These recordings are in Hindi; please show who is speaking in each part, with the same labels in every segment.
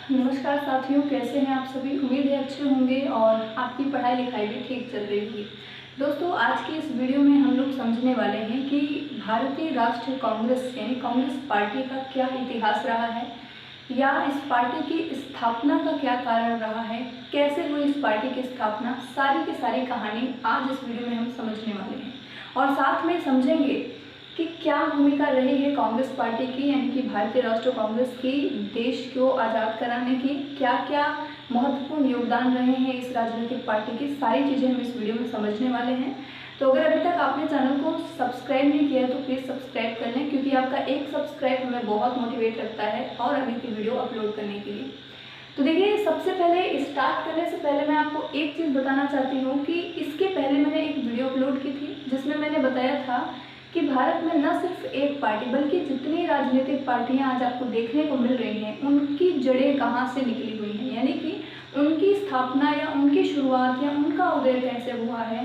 Speaker 1: नमस्कार साथियों, कैसे हैं आप सभी। उम्मीद है अच्छे होंगे और आपकी पढ़ाई लिखाई भी ठीक चल रही होगी। दोस्तों, आज की इस वीडियो में हम लोग समझने वाले हैं कि भारतीय राष्ट्रीय कांग्रेस यानी कांग्रेस पार्टी का क्या इतिहास रहा है या इस पार्टी की स्थापना का क्या कारण रहा है, कैसे हुई इस पार्टी की स्थापना। सारी की सारी कहानी आज इस वीडियो में हम समझने वाले हैं और साथ में समझेंगे कि क्या भूमिका रही है कांग्रेस पार्टी की यानी कि भारतीय राष्ट्रीय कांग्रेस की देश को आज़ाद कराने की, क्या क्या महत्वपूर्ण योगदान रहे हैं इस राजनीतिक पार्टी की। सारी चीज़ें हम इस वीडियो में समझने वाले हैं। तो अगर अभी तक आपने चैनल को सब्सक्राइब नहीं किया है तो प्लीज़ सब्सक्राइब कर लें, क्योंकि आपका एक सब्सक्राइब हमें बहुत मोटिवेट रखता है और आगे की वीडियो अपलोड करने के लिए। तो देखिए, सबसे पहले स्टार्ट करने से पहले मैं आपको एक चीज़ बताना चाहती हूँ कि इसके पहले मैंने एक वीडियो अपलोड की थी जिसमें मैंने बताया था कि भारत में न सिर्फ एक पार्टी बल्कि जितनी राजनीतिक पार्टियां आज आपको देखने को मिल रही हैं उनकी जड़ें कहां से निकली हुई हैं, यानी कि उनकी स्थापना या उनकी शुरुआत या उनका उदय कैसे हुआ है,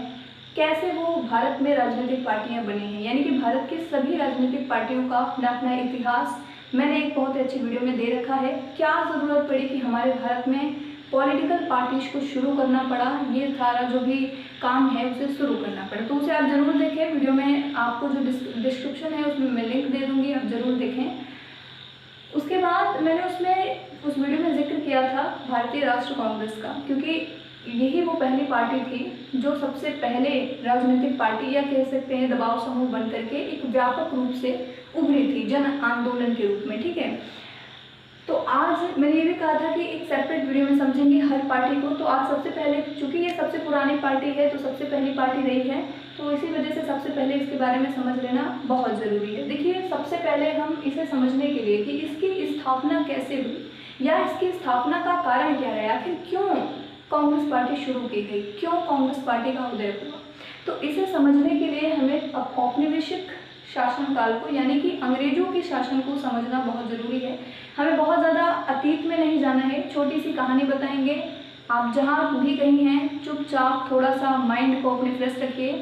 Speaker 1: कैसे वो भारत में राजनीतिक पार्टियां बनी हैं। यानी कि भारत की सभी राजनीतिक पार्टियों का अपना अपना इतिहास मैंने एक बहुत ही अच्छी वीडियो में दे रखा है। क्या ज़रूरत पड़ी कि हमारे भारत में पॉलिटिकल पार्टीज को शुरू करना पड़ा, ये सारा जो भी काम है उसे शुरू करना पड़ा। तो उसे आप ज़रूर देखें। वीडियो में आपको जो डिस्क्रिप्शन है उसमें मैं लिंक दे दूँगी, आप ज़रूर देखें। उसके बाद मैंने उस वीडियो में जिक्र किया था भारतीय राष्ट्रीय कांग्रेस का, क्योंकि यही वो पहली पार्टी थी जो सबसे पहले राजनीतिक पार्टी या कह सकते हैं दबाव समूह बन करके एक व्यापक रूप से उभरी थी जन आंदोलन के रूप में। ठीक है, तो आज मैंने ये भी कहा था कि एक सेपरेट वीडियो में समझेंगे हर पार्टी को। तो आज सबसे पहले, चूंकि ये सबसे पुरानी पार्टी है तो सबसे पहली पार्टी रही है, तो इसी वजह से सबसे पहले इसके बारे में समझ लेना बहुत ज़रूरी है। देखिए, सबसे पहले हम इसे समझने के लिए कि इसकी स्थापना कैसे हुई या इसकी स्थापना का कारण क्या रहा, आखिर क्यों कांग्रेस पार्टी शुरू की गई, क्यों कांग्रेस पार्टी का उदय हुआ, तो इसे समझने के लिए हमें औपनिवेशिक शासनकाल को यानी कि अंग्रेजों के शासन को समझना बहुत ज़रूरी है। हमें बहुत ज़्यादा अतीत में नहीं जाना है, छोटी सी कहानी बताएंगे। आप जहाँ भी कहीं हैं चुपचाप थोड़ा सा माइंड को अपने फ्रेश रखिए,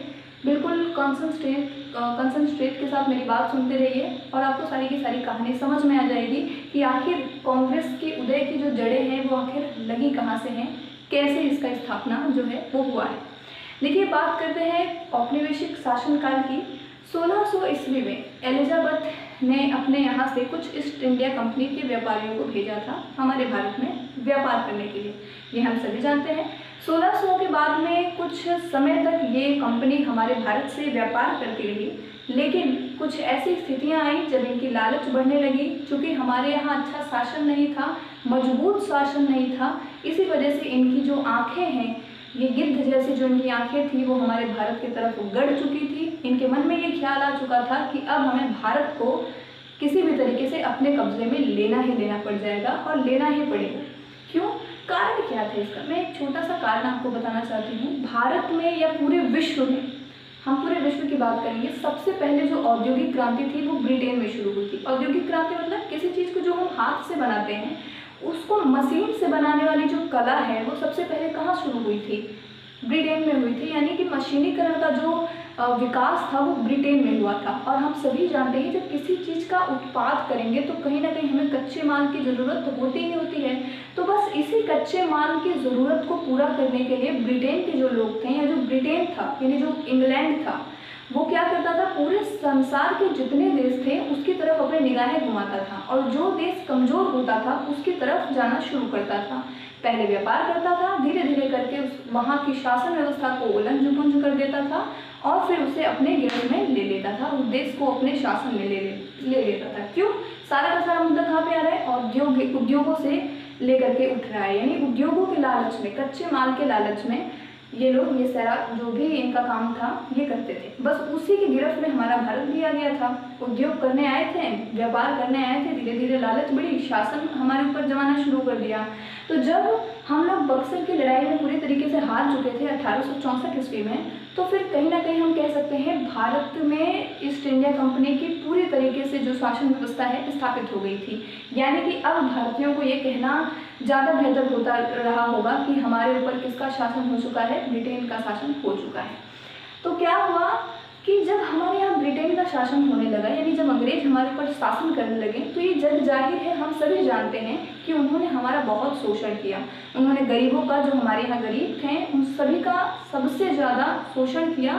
Speaker 1: बिल्कुल कंसंट्रेट के साथ मेरी बात सुनते रहिए और आपको सारी की सारी कहानी समझ में आ जाएगी कि आखिर कांग्रेस के उदय की जो जड़ें हैं वो आखिर लगी कहाँ से हैं, कैसे इसका स्थापना जो है वो हुआ है। देखिए, बात करते हैं औपनिवेशिक शासनकाल की। 1600 ईस्वी में एलिजाबेथ ने अपने यहाँ से कुछ ईस्ट इंडिया कंपनी के व्यापारियों को भेजा था हमारे भारत में व्यापार करने के लिए, ये हम सभी जानते हैं। 1600 के बाद में कुछ समय तक ये कंपनी हमारे भारत से व्यापार करती रही, लेकिन कुछ ऐसी स्थितियां आई जब इनकी लालच बढ़ने लगी। चूँकि हमारे यहाँ अच्छा शासन नहीं था, मजबूत शासन नहीं था, इसी वजह से इनकी जो आँखें हैं, ये गिद्ध जैसी जो इनकी आंखें थी वो हमारे भारत की तरफ गड़ चुकी थी। इनके मन में ये ख्याल आ चुका था कि अब हमें भारत को किसी भी तरीके से अपने कब्जे में लेना ही लेना पड़ जाएगा और लेना ही पड़ेगा। क्यों, कारण क्या था इसका, मैं एक छोटा सा कारण आपको बताना चाहती हूँ। भारत में या पूरे विश्व में, हम पूरे विश्व की बात करेंगे, सबसे पहले जो औद्योगिक क्रांति थी वो ब्रिटेन में शुरू हुई थी। औद्योगिक क्रांति मतलब किसी चीज़ को जो हम हाथ से बनाते हैं उसको मशीन से बनाने वाली जो कला है वो सबसे पहले कहाँ शुरू हुई थी, ब्रिटेन में हुई थी। यानी कि मशीनीकरण का जो विकास था वो ब्रिटेन में हुआ था। और हम सभी जानते हैं जब किसी चीज़ का उत्पाद करेंगे तो कहीं ना कहीं हमें कच्चे माल की ज़रूरत तो होती ही होती है। तो बस इसी कच्चे माल की ज़रूरत को पूरा करने के लिए ब्रिटेन के जो लोग थे या जो ब्रिटेन था यानी जो इंग्लैंड था, वो क्या करता था, पूरे संसार के जितने देश थे उसकी तरफ अपने निगाहें घुमाता था और जो देश कमज़ोर होता था उसकी तरफ जाना शुरू करता था। पहले व्यापार करता था, धीरे धीरे करके वहाँ की शासन व्यवस्था को उलझ पुंझ कर देता था और फिर उसे अपने गिरफ्त में ले लेता था, उस देश को अपने शासन में ले लेता था। क्यों, सारा का सारा मुद्दा कहाँ पे आ रहा है, उद्योगों से लेकर के उठ रहा है। यानी उद्योगों के लालच में, कच्चे माल के लालच में ये लोग ये सारा जो भी इनका काम था ये करते थे। बस उसी की गिरफ्त में हमारा भारत भी आ गया था। उद्योग करने आए थे, व्यापार करने आए थे, धीरे धीरे लालच बढ़ी, शासन हमारे ऊपर जमाना शुरू कर दिया। तो जब हम लोग बक्सर की लड़ाई में पूरी तरीके से हार चुके थे 1864 ईस्वी में, तो फिर कहीं ना कहीं हम कह सकते हैं भारत में ईस्ट इंडिया कंपनी की पूरी तरीके से जो शासन व्यवस्था है स्थापित हो गई थी। यानी कि अब भारतीयों को ये कहना ज़्यादा बेहतर होता रहा होगा कि हमारे ऊपर किसका शासन हो चुका है, ब्रिटेन का शासन हो चुका है। तो क्या हुआ कि जब हमारे यहाँ ब्रिटेन का शासन होने लगा, यानी जब अंग्रेज हमारे ऊपर शासन करने लगे, तो ये जग जाहिर है, हम सभी जानते हैं कि उन्होंने हमारा बहुत शोषण किया। उन्होंने गरीबों का, जो हमारे यहाँ गरीब थे, उन सभी का सबसे ज़्यादा शोषण किया,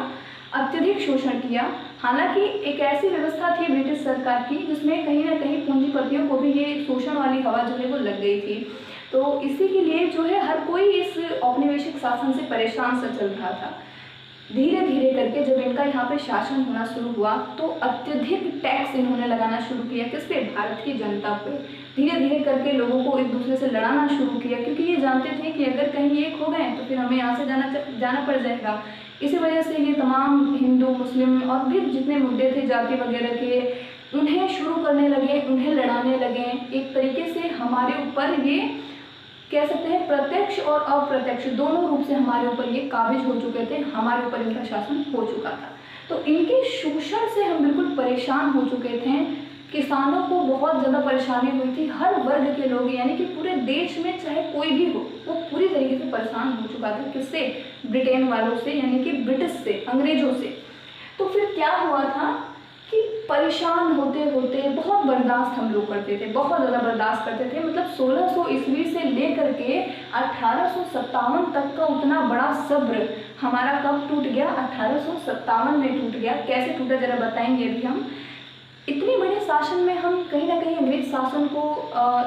Speaker 1: अत्यधिक शोषण किया। हालांकि एक ऐसी व्यवस्था थी ब्रिटिश सरकार की जिसमें कहीं ना कहीं पूंजीपतियों को भी ये शोषण वाली हवा जो है वो लग गई थी। तो इसी के लिए जो है हर कोई इस औपनिवेशिक शासन से परेशान सा चल रहा था। धीरे धीरे करके जब इनका यहाँ पे शासन होना शुरू हुआ तो अत्यधिक टैक्स इन्होंने लगाना शुरू किया। किस पे? भारत की जनता पे। धीरे धीरे करके लोगों को एक दूसरे से लड़ाना शुरू किया, क्योंकि ये जानते थे कि अगर कहीं एक हो गए तो फिर हमें यहाँ से जाना पड़ जाएगा। इसी वजह से ये तमाम हिंदू, मुस्लिम और भी जितने मुद्दे थे जाति वगैरह के, उन्हें शुरू करने लगे, उन्हें लड़ाने लगे। एक तरीके से हमारे ऊपर ये कह सकते हैं प्रत्यक्ष और अप्रत्यक्ष दोनों रूप से हमारे ऊपर ये काबिज हो चुके थे, हमारे ऊपर इनका शासन हो चुका था। तो इनके शोषण से हम बिल्कुल परेशान हो चुके थे। किसानों को बहुत ज़्यादा परेशानी हुई थी। हर वर्ग के लोग, यानी कि पूरे देश में चाहे कोई भी हो, वो पूरी तरीके से परेशान हो चुका था। किससे? ब्रिटेन वालों से, यानी कि ब्रिटिश से, अंग्रेजों से। तो फिर क्या हुआ था कि परेशान होते होते बहुत बर्दाश्त हम लोग करते थे, बहुत ज़्यादा बर्दाश्त करते थे। मतलब 1600 ईस्वी से लेकर के 1857 तक का उतना बड़ा सब्र हमारा कब टूट गया? 1857 में टूट गया। कैसे टूटा जरा बताएंगे अभी हम। इतने बड़े शासन में हम कहीं ना कहीं अंग्रेज शासन को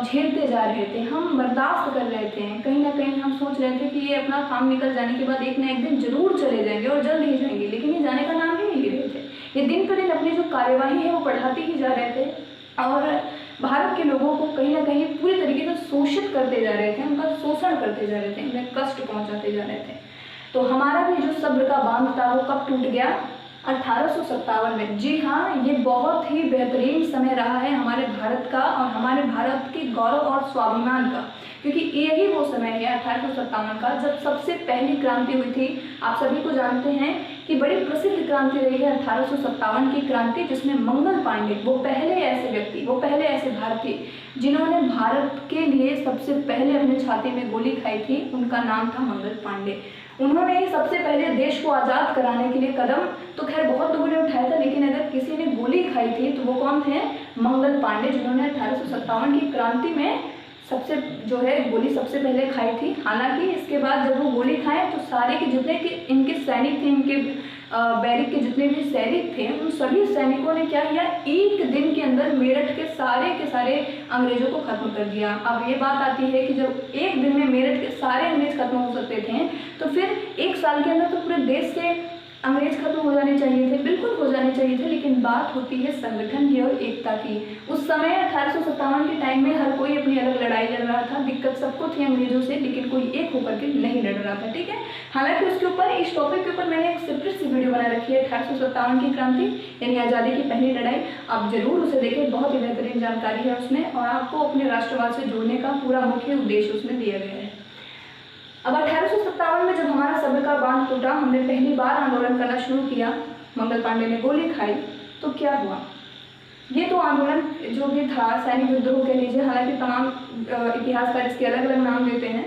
Speaker 1: झेलते जा रहे थे, हम बर्दाश्त कर रहे थे। कहीं ना कहीं हम सोच रहे थे कि ये अपना काम निकल जाने के बाद एक ना एक दिन जरूर चले जाएंगे और जल्द ही जाएंगे, लेकिन ये जाने का नाम ही नहीं ले रहे थे। ये दिन पर दिन अपनी जो कार्यवाही है वो बढ़ाते ही जा रहे थे और भारत के लोगों को कहीं ना कहीं पूरी तरीके से शोषित करते जा रहे थे, उनका शोषण करते जा रहे थे, उन्हें कष्ट पहुंचाते जा रहे थे। तो हमारा भी जो सब्र का बांध था वो कब टूट गया? 1857 में। जी हाँ, ये बहुत ही बेहतरीन समय रहा है हमारे भारत का और हमारे भारत के गौरव और स्वाभिमान का, क्योंकि यही वो समय है 1857 का जब सबसे पहली क्रांति हुई थी। आप सभी को जानते हैं कि बड़ी प्रसिद्ध क्रांति रही है 1857 की क्रांति, जिसमें मंगल पांडे वो पहले ऐसे व्यक्ति, वो पहले ऐसे भारतीय जिन्होंने भारत के लिए सबसे पहले अपने छाती में गोली खाई थी, उनका नाम था मंगल पांडे। उन्होंने ही सबसे पहले देश को आज़ाद कराने के लिए कदम तो खैर बहुत लोगों ने उठाया था, लेकिन अगर किसी ने गोली खाई थी तो वो कौन थे? मंगल पांडे, जिन्होंने 1857 की क्रांति में सबसे जो है गोली सबसे पहले खाई थी। हालांकि इसके बाद जब वो गोली खाए तो सारे के जितने के इनके सैनिक थे, इनके बैरिक के जितने भी सैनिक थे, उन सभी सैनिकों ने क्या किया? एक दिन के अंदर मेरठ के सारे अंग्रेजों को खत्म कर दिया। अब ये बात आती है कि जब एक दिन में मेरठ के सारे अंग्रेज खत्म हो सकते थे, तो फिर एक साल के अंदर तो पूरे देश से अंग्रेज खत्म हो जाने चाहिए थे, बिल्कुल हो जाने चाहिए थे। लेकिन बात होती है संगठन की और एकता की। उस समय 1857 के टाइम में हर कोई अपनी अलग लड़ाई लड़ रहा था, दिक्कत सबको थी अंग्रेजों से, लेकिन कोई एक होकर के नहीं लड़ रहा था। ठीक है, हालांकि उसके ऊपर, इस टॉपिक के ऊपर मैंने एक सेपरेट सी वीडियो बना रखी है, 1857 की क्रांति यानी आज़ादी की पहली लड़ाई। आप जरूर उसे देखें, बहुत ही बेहतरीन जानकारी है उसमें और आपको अपने राष्ट्रवाद से जोड़ने का पूरा मुख्य उद्देश्य उसमें दिया गया है। अब 1857 में जब हमारा सब्र का बांध टूटा, हमने पहली बार आंदोलन करना शुरू किया, मंगल पांडे ने गोली खाई, तो क्या हुआ? ये तो आंदोलन जो भी था सैनिक विद्रोह कह लीजिए, हालांकि तमाम इतिहासकार इसके अलग अलग नाम देते हैं,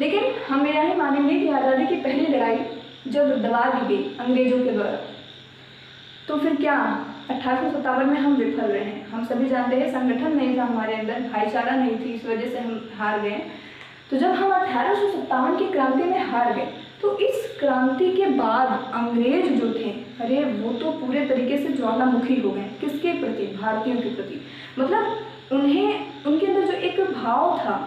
Speaker 1: लेकिन हम यह ही मानेंगे कि आज़ादी की पहली लड़ाई जब दबा दी गई अंग्रेजों के द्वारा, तो फिर क्या 1857 में हम विफल रहे हैं। हम सभी जानते हैं संगठन नहीं था हमारे अंदर, भाईचारा नहीं थी, इस वजह से हम हार गए। तो जब हम 1857 की क्रांति में हार गए, तो इस क्रांति के बाद अंग्रेज जो थे, अरे वो तो पूरे तरीके से ज्वालामुखी हो गए। किसके प्रति? भारतीयों के प्रति। मतलब उन्हें, उनके अंदर जो एक भाव था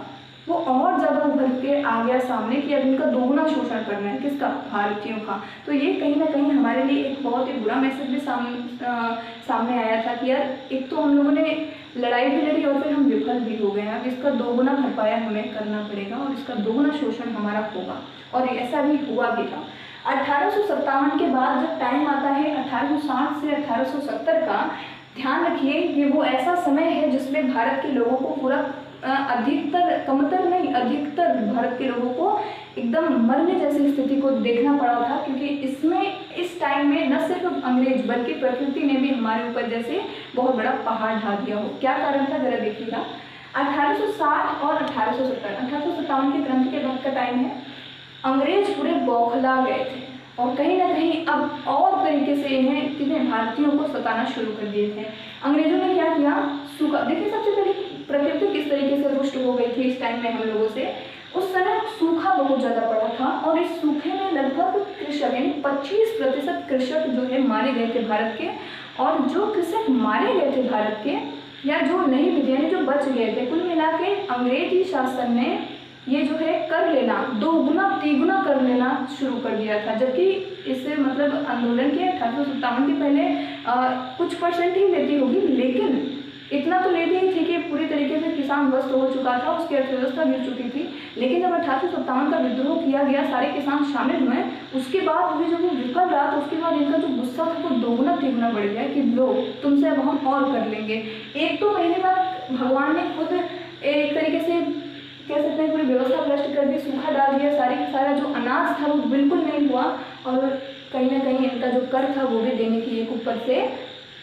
Speaker 1: वो और ज़्यादा उभर के आ गया सामने कि अब इनका दोगुना शोषण करना है। किसका? भारतीयों का। तो ये कहीं ना कहीं हमारे लिए एक बहुत ही बुरा मैसेज भी सामने आया था कि यार एक तो हम लोगों ने लड़ाई भी लड़ी और फिर हम विफल भी हो गए, अब इसका दोगुना भरपाया हमें करना पड़ेगा और इसका दोगुना शोषण हमारा होगा, और ऐसा भी हुआ भी था। 1857 के बाद जब टाइम आता है 1860 से 1870 का, ध्यान रखिए कि वो ऐसा समय है जिसमें भारत के लोगों को पूरा अधिकतर, कमतर नहीं, अधिकतर भारत के लोगों को एकदम मरने जैसी स्थिति को देखना पड़ा था, क्योंकि इसमें इस टाइम में न सिर्फ अंग्रेज बल्कि प्रकृति ने भी हमारे ऊपर जैसे बहुत बड़ा पहाड़ ढा दिया हो। क्या कारण था जरा देखिएगा। 1860 और 1870, 1857 की क्रांति के बाद का टाइम है। अंग्रेज पूरे बौखला गए थे, और कहीं ना कहीं अब और तरीके से इन्हें कितने भारतीयों को सताना शुरू कर दिए थे। अंग्रेजों ने क्या किया, सूखा, देखिए सबसे पहले प्रकृति किस तरीके से रुष्ट हो गई थी इस टाइम में हम लोगों से। उस समय सूखा बहुत ज़्यादा पड़ा था और इस सूखे में लगभग कृषक यानी 25% कृषक जो है मारे गए थे भारत के। और जो कृषक मारे गए थे भारत के, या जो नहीं भी थे यानी जो बच गए थे, कुल मिला के अंग्रेजी शासन ने ये जो है कर लेना, दोगुना तिगुना कर लेना शुरू कर दिया था। जबकि इससे मतलब आंदोलन के 1857 के पहले कुछ परसेंट ही लेती होगी, लेकिन इतना तो लेती ही थी कि पूरी तरीके से किसान ध्वस्त हो चुका था, उसकी अर्थव्यवस्था गिर चुकी थी। लेकिन जब 1857 का विद्रोह किया गया, सारे किसान शामिल हुए, उसके बाद भी जब वो विफल रहा तो उसके बाद इनका जो गुस्सा था वो दोगुना तिगुना बढ़ गया कि लो तुमसे अब हम और कर लेंगे। 1-2 महीने बाद भगवान ने खुद एक तरीके से कह सकते हैं पूरी व्यवस्था भ्रष्ट कर दी, सूखा डाल दिया, सारी का सारा जो अनाज था वो बिल्कुल नहीं हुआ। और कहीं ना कहीं इनका जो कर था वो भी देने की एक ऊपर से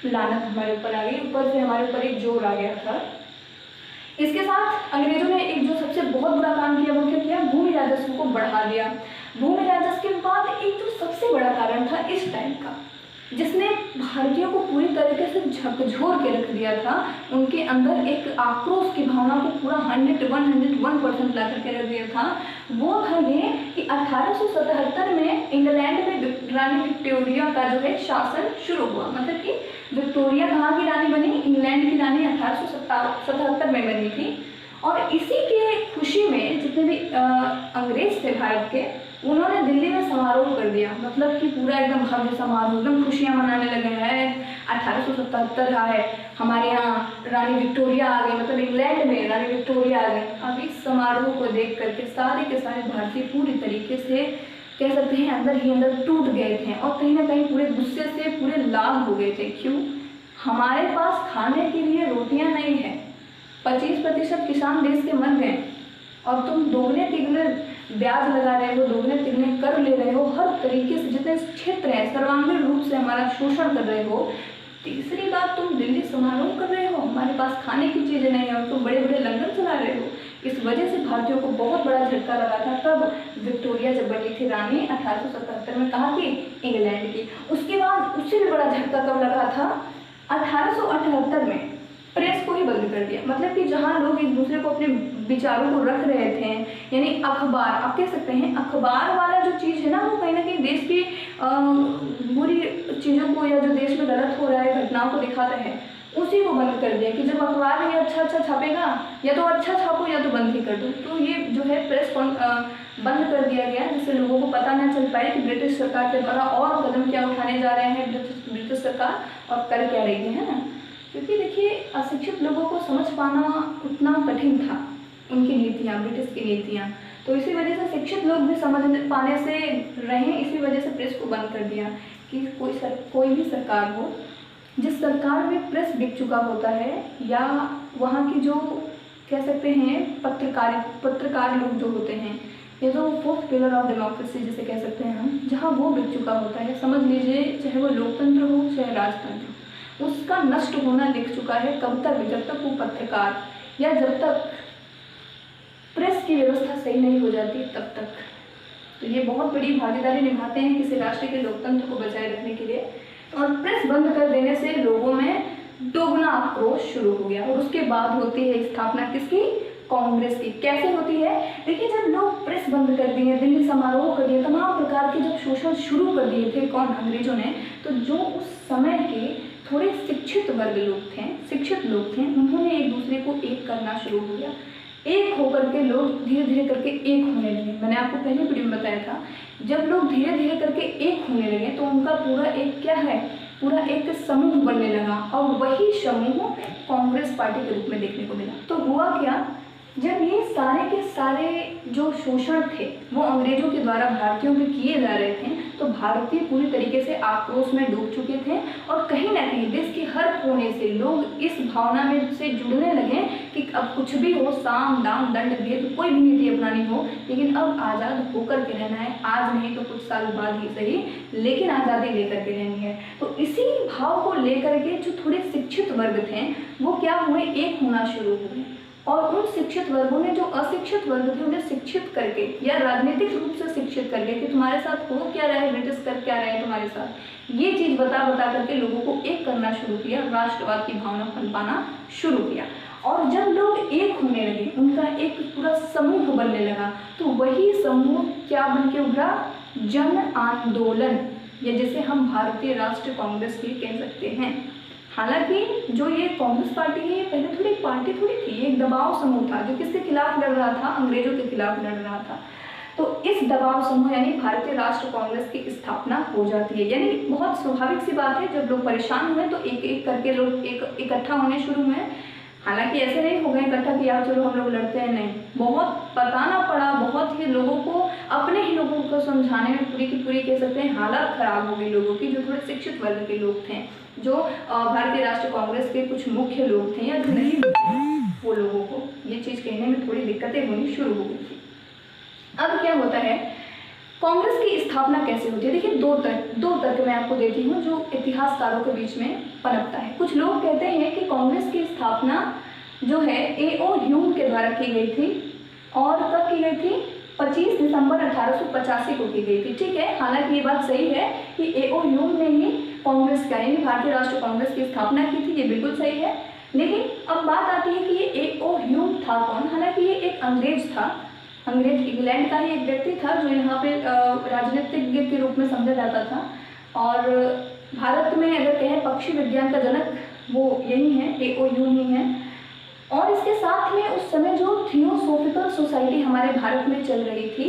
Speaker 1: लानत हमारे ऊपर आ गई, ऊपर से हमारे ऊपर एक जोर आ गया था। इसके साथ अंग्रेजों ने एक जो सबसे बहुत बुरा काम किया वो क्या किया, भूमि राजस्व को बढ़ा दिया। भूमि राजस्व के बाद एक जो सबसे बड़ा कारण था इस टाइम का, जिसने भारतीयों को पूरी तरीके से झकझोर के रख दिया था, उनके अंदर एक आक्रोश की भावना को पूरा 101% ला करके रख दिया था, वो था ये कि 1877 में इंग्लैंड में रानी विक्टोरिया का जो है शासन शुरू हुआ। मतलब कि विक्टोरिया कहाँ की रानी बनी, इंग्लैंड की रानी 1877 में बनी थी। और इसी के खुशी में जितने भी अंग्रेज थे भारत के, उन्होंने दिल्ली में समारोह कर दिया। मतलब कि पूरा एकदम भव्य समारोह, एकदम खुशियाँ मनाने लगे हैं। 1877 रहा है, हमारे यहाँ रानी विक्टोरिया आ गई, मतलब इंग्लैंड में रानी विक्टोरिया आ गई। अब इस समारोह को देख करके सारे के सारे भारतीय पूरी तरीके से कह सकते हैं अंदर ही अंदर टूट गए थे और कहीं ना कहीं पूरे गुस्से से पूरे लाल हो गए थे। क्यों, हमारे पास खाने के लिए रोटियाँ नहीं है, 25% किसान देश के मर गए और तुम दोगुने तिगुने ब्याज लगा रहे हो, दोगुने तिगुने कर ले रहे हो, हर तरीके से जितने क्षेत्र हैं सर्वांगीण रूप से हमारा शोषण कर रहे हो। तीसरी बात, तुम दिल्ली समारोह कर रहे हो, हमारे पास खाने की चीज़ें नहीं है और तुम बड़े बड़े लंगर चला रहे हो। इस वजह से भारतीयों को बहुत बड़ा झटका लगा था। तब विक्टोरिया जब बनी थी रानी 1877 में, कहाँ की, इंग्लैंड की। उसके बाद उससे भी बड़ा झटका कब लगा था, 1878 में प्रेस को ही बंद कर दिया। मतलब कि जहाँ लोग एक दूसरे को अपने विचारों को रख रहे थे, यानी अखबार, आप कह सकते हैं अखबार वाला जो चीज़ है ना, वो कहीं ना कहीं देश की बुरी चीज़ों को या जो देश में गलत हो रहा है घटनाओं को दिखाता है, उसी को बंद कर दिया कि जब अखबार में अच्छा अच्छा छापेगा या तो अच्छा छापो या तो बंद ही कर दो। तो ये जो है प्रेस बंद कर दिया गया, जिससे लोगों को पता न चल पाए कि ब्रिटिश सरकार के द्वारा और कदम क्या उठाने जा रहे हैं ब्रिटिश सरकार और कर क्या रही है ना। क्योंकि देखिए अशिक्षित लोगों को समझ पाना उतना कठिन था, उनकी नीतियाँ, ब्रिटिश की नीतियाँ। तो इसी वजह से शिक्षित लोग भी समझ पाने से रहे, इसी वजह से प्रेस को बंद कर दिया कि कोई भी सरकार हो, जिस सरकार में प्रेस बिक चुका होता है या वहाँ की जो कह सकते हैं पत्रकार लोग जो होते हैं, ये जो 4th पिलर ऑफ डेमोक्रेसी जिसे कह सकते हैं हम, जहाँ वो बिक चुका होता है, समझ लीजिए चाहे वो लोकतंत्र हो चाहे राजतंत्र, उसका नष्ट होना लिख चुका है। कब तक, जब तक वो पत्रकार या जब तक प्रेस की व्यवस्था सही नहीं हो जाती तब तक। तो ये बहुत बड़ी भागीदारी निभाते हैं किसी राष्ट्र के लोकतंत्र को बचाए रखने के लिए। और प्रेस बंद कर देने से लोगों में दोगुना आक्रोश शुरू हो गया और उसके बाद होती है स्थापना किसकी, कांग्रेस की। कैसे होती है, देखिए जब लोग प्रेस बंद कर दिए, दिल्ली समारोह कर दिए, तमाम प्रकार के जब शोषण शुरू कर दिए थे कौन, अंग्रेजों ने, तो जो उस समय के थोड़े शिक्षित वर्ग लोग थे, शिक्षित लोग थे, उन्होंने एक दूसरे को एक करना शुरू हो गया। एक होकर के लोग धीरे धीरे करके एक होने लगे। मैंने आपको पहले वीडियो में बताया था, जब लोग धीरे धीरे करके एक होने लगे तो उनका पूरा एक क्या है, पूरा एक समूह बनने लगा और वही समूह कांग्रेस पार्टी के रूप में देखने को मिला। तो हुआ क्या, जब ये सारे के सारे जो शोषण थे वो अंग्रेजों के द्वारा भारतीयों पे किए जा रहे थे, तो भारतीय पूरी तरीके से आक्रोश में डूब चुके थे और कहीं ना कहीं देश के हर कोने से लोग इस भावना में से जुड़ने लगे कि अब कुछ भी हो, साम दाम दंड भेद कोई भी नीति अपनानी हो, लेकिन अब आज़ाद होकर के रहना है, आज नहीं तो कुछ साल बाद ही सही, लेकिन आज़ादी लेकर के रहनी है। तो इसी भाव को लेकर के जो थोड़े शिक्षित वर्ग थे वो क्या हुए, एक होना शुरू हुए और उन शिक्षित वर्गों ने जो अशिक्षित वर्ग थे उन्हें शिक्षित करके या राजनीतिक रूप से शिक्षित करके कि तुम्हारे साथ हो क्या रहा है, ब्रिटिश कर क्या रहे हैं तुम्हारे साथ, ये चीज़ बता बता करके लोगों को एक करना शुरू किया, राष्ट्रवाद की भावना पनपाना शुरू किया। और जब लोग एक होने लगे, उनका एक पूरा समूह बनने लगा, तो वही समूह क्या बन के उभरा, जन आंदोलन, या जिसे हम भारतीय राष्ट्रीय कांग्रेस भी कह सकते हैं। हालांकि जो ये कांग्रेस पार्टी है, ये पहले थोड़ी पार्टी थोड़ी थी, एक दबाव समूह था जो किसके खिलाफ लड़ रहा था, अंग्रेजों के खिलाफ लड़ रहा था। तो इस दबाव समूह यानी भारतीय राष्ट्र कांग्रेस की स्थापना हो जाती है। यानी बहुत स्वाभाविक सी बात है, जब लोग परेशान हुए तो एक एक करके लोग इकट्ठा होने शुरू हुए। हालांकि ऐसे नहीं हो गए इकट्ठा कि यार चलो हम लोग लड़ते हैं, नहीं, बहुत बताना पड़ा, बहुत ही लोगों को, अपने ही लोगों को समझाने में पूरी की पूरी कह सकते हैं हालत खराब हो गई लोगों की, जो थोड़े शिक्षित वर्ग के लोग थे, जो भारतीय राष्ट्रीय कांग्रेस के कुछ मुख्य लोग थे या जो नहीं, वो लोगों को ये चीज़ कहने में थोड़ी दिक्कतें होनी शुरू हो गई थी। अब क्या होता है, कांग्रेस की स्थापना कैसे होती है? देखिए दो तर्क मैं आपको देती हूँ जो इतिहासकारों के बीच में पनपता है। कुछ लोग कहते हैं कि कांग्रेस की स्थापना जो है ए.ओ. ह्यूम के द्वारा की गई थी, और कब की गई थी, 25 दिसंबर 1885 को की गई थी। ठीक है, हालांकि ये बात सही है कि ए.ओ. ह्यूम ने ही कांग्रेस का यानी भारतीय राष्ट्रीय कांग्रेस की स्थापना की थी, ये बिल्कुल सही है। लेकिन अब बात आती है कि ये ए.ओ. ह्यूम था कौन? हालांकि ये एक अंग्रेज था, अंग्रेज इंग्लैंड का ही एक व्यक्ति था जो यहाँ पे राजनीतिज्ञ के रूप में समझा जाता था, और भारत में अगर कहें पक्षी विज्ञान का जनक वो यही है, ए.ओ. ह्यूम ही है। और इसके साथ में उस समय जो थियोसॉफिकल सोसाइटी हमारे भारत में चल रही थी,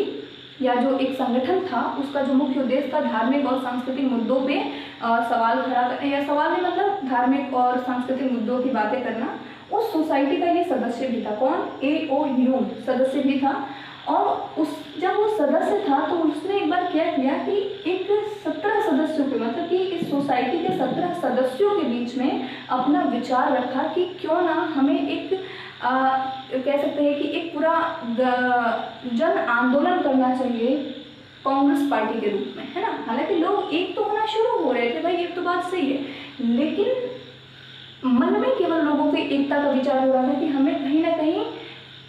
Speaker 1: या जो एक संगठन था, उसका जो मुख्य उद्देश्य था धार्मिक और सांस्कृतिक मुद्दों पे सवाल खड़ा करना, या सवाल नहीं मतलब धार्मिक और सांस्कृतिक मुद्दों की बातें करना, उस सोसाइटी का ये सदस्य भी था। कौन? ए.ओ. ह्यूम सदस्य भी था। और जब वो सदस्य था तो उसने एक बार क्या किया कि एक 17 सदस्यों के, मतलब कि इस सोसाइटी के 17 सदस्यों के बीच में अपना विचार रखा कि क्यों ना हमें एक कह सकते हैं कि एक पूरा जन आंदोलन करना चाहिए कांग्रेस पार्टी के रूप में, है ना। हालांकि लोग एक तो होना शुरू हो रहे थे, भाई ये तो बात सही है, लेकिन मन में केवल लोगों की एकता का विचार हो रहा था कि हमें कहीं ना कहीं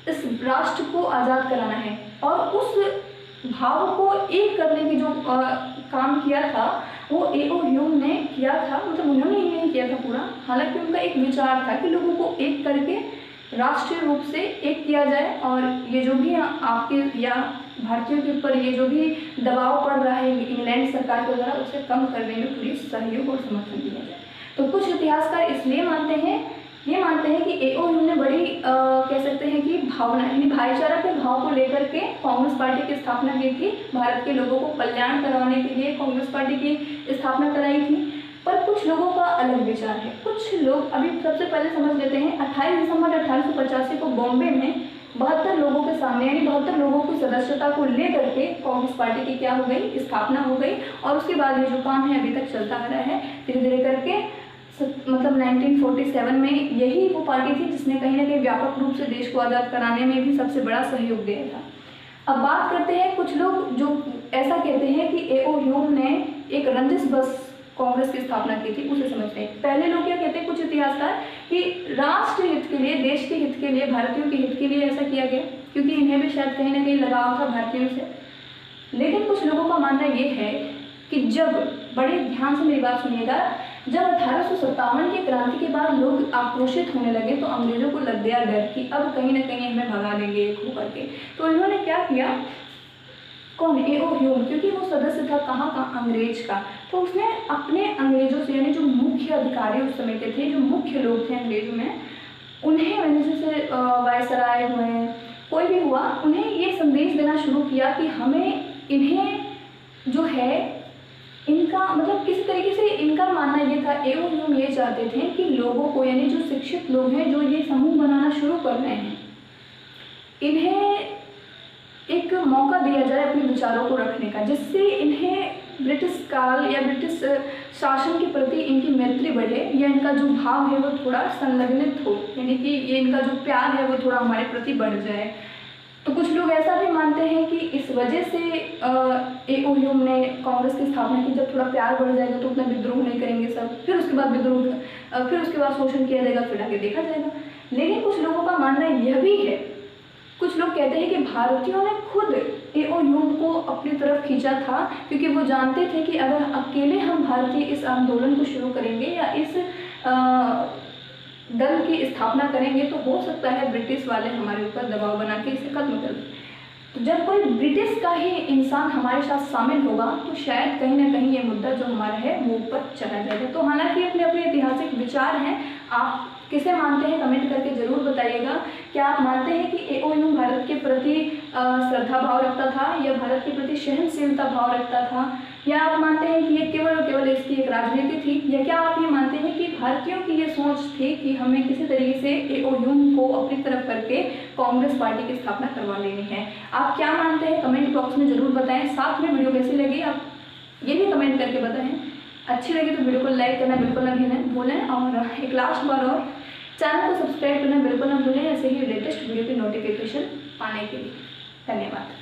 Speaker 1: इस राष्ट्र को आज़ाद कराना है। और उस भाव को एक करने की जो काम किया था वो ए.ओ. ह्यूम ने किया था, मतलब उन्होंने ही नहीं किया था पूरा, हालांकि उनका एक विचार था कि लोगों को एक करके राष्ट्रीय रूप से एक किया जाए, और ये जो भी आपके या भारतीयों के ऊपर ये जो भी दबाव पड़ रहा है इंग्लैंड सरकार के द्वारा, उसे कम करने में पूरी सहयोग और समर्थन दिया जाए। तो कुछ इतिहासकार इसलिए मानते हैं कि ए.ओ. ह्यूम ने बड़ी कह सकते हैं कि भावना यानी भाईचारा के भाव को लेकर के कांग्रेस पार्टी की स्थापना की थी, भारत के लोगों को कल्याण करवाने के लिए कांग्रेस पार्टी की स्थापना कराई थी। पर कुछ लोगों का अलग विचार है। कुछ लोग, अभी सबसे पहले समझ लेते हैं, 28 दिसंबर 1885 को बॉम्बे में 72 लोगों के सामने यानी 72 लोगों की सदस्यता को लेकर के कांग्रेस पार्टी की क्या हो गई, स्थापना हो गई। और उसके बाद ये जो काम है अभी तक चलता आ रहा है धीरे धीरे करके, मतलब 1947 में यही वो पार्टी थी जिसने कहीं ना कहीं व्यापक रूप से देश को आज़ाद कराने में भी सबसे बड़ा सहयोग दिया था। अब बात करते हैं, कुछ लोग जो ऐसा कहते हैं कि ए.ओ. ह्यूम ने एक रंजिश बस कांग्रेस की स्थापना की थी, उसे समझते हैं। पहले लोग क्या कहते हैं, कुछ इतिहासकार, कि राष्ट्र हित के लिए, देश के हित के लिए, भारतीयों के हित के लिए ऐसा किया गया, क्योंकि इन्हें भी शायद कहीं ना कहीं लगाव था भारतीयों से। लेकिन कुछ लोगों का मानना ये है कि जब, बड़े ध्यान से मेरी बात सुनिएगा, जब 1857 की क्रांति के बाद लोग आक्रोशित होने लगे तो अंग्रेजों को लग गया डर कि अब कहीं ना कहीं हमें भगा देंगे एक होकर के। तो इन्होंने क्या किया, कौन, ए.ओ. ह्यूम, क्योंकि वो सदस्य था कहाँ का, अंग्रेज का, तो उसने अपने अंग्रेजों से, यानी जो मुख्य अधिकारी उस समय के थे, जो मुख्य लोग थे अंग्रेजों में, उन्हें, जैसे वायसराय हुए, कोई भी हुआ, उन्हें ये संदेश देना शुरू किया कि हमें इन्हें जो है इनका, मतलब किसी तरीके से इनका मानना ये था, ए.ओ. ह्यूम ये चाहते थे कि लोगों को, यानी जो शिक्षित लोग हैं, जो ये समूह बनाना शुरू कर रहे हैं, इन्हें एक मौका दिया जाए अपने विचारों को रखने का, जिससे इन्हें ब्रिटिश काल या ब्रिटिश शासन के प्रति इनकी मैत्री बढ़े, या इनका जो भाव है वो थोड़ा संलग्नित हो, यानी कि ये इनका जो प्यार है वो थोड़ा हमारे प्रति बढ़ जाए। तो कुछ लोग ऐसा भी मानते हैं कि इस वजह से ए.ओ. ह्यूम ने कांग्रेस की स्थापना की, जब थोड़ा प्यार बढ़ जाएगा तो उतना विद्रोह नहीं करेंगे सब, फिर उसके बाद शोषण किया जाएगा, फिर आगे देखा जाएगा। लेकिन कुछ लोगों का मानना यह भी है, कुछ लोग कहते हैं कि भारतीयों ने खुद एओयू को अपनी तरफ खींचा था, क्योंकि वो जानते थे कि अगर अकेले हम भारतीय इस आंदोलन को शुरू करेंगे या इस दल की स्थापना करेंगे तो हो सकता है ब्रिटिश वाले हमारे ऊपर दबाव बना के इसे खत्म कर दें। तो जब कोई ब्रिटिश का ही इंसान हमारे साथ शामिल होगा तो शायद कहीं ना कहीं ये मुद्दा जो हमारा है वो ऊपर चला जाएगा। तो हालांकि अपने अपने ऐतिहासिक विचार हैं, आप किसे मानते हैं कमेंट करके ज़रूर बताइएगा। क्या आप मानते हैं कि एओयू भारत के प्रति श्रद्धा भाव रखता था या भारत के प्रति सहनशीलता भाव रखता था, या आप मानते हैं कि ये केवल और केवल इसकी एक राजनीति थी, या क्या आप ये मानते हैं कि भारतीयों की ये सोच थी कि हमें किसी तरीके से एओयू को अपनी तरफ करके कांग्रेस पार्टी की स्थापना करवा लेनी है। आप क्या मानते हैं कमेंट बॉक्स में ज़रूर बताएं। साथ में वीडियो कैसी लगी आप ये भी कमेंट करके बताएं। अच्छी लगी तो वीडियो को लाइक करना बिल्कुल ना भूलें, और एक लास्ट बार और चैनल को सब्सक्राइब करना बिल्कुल ना भूलें, ऐसे ही लेटेस्ट वीडियो की नोटिफिकेशन पाने के लिए। धन्यवाद।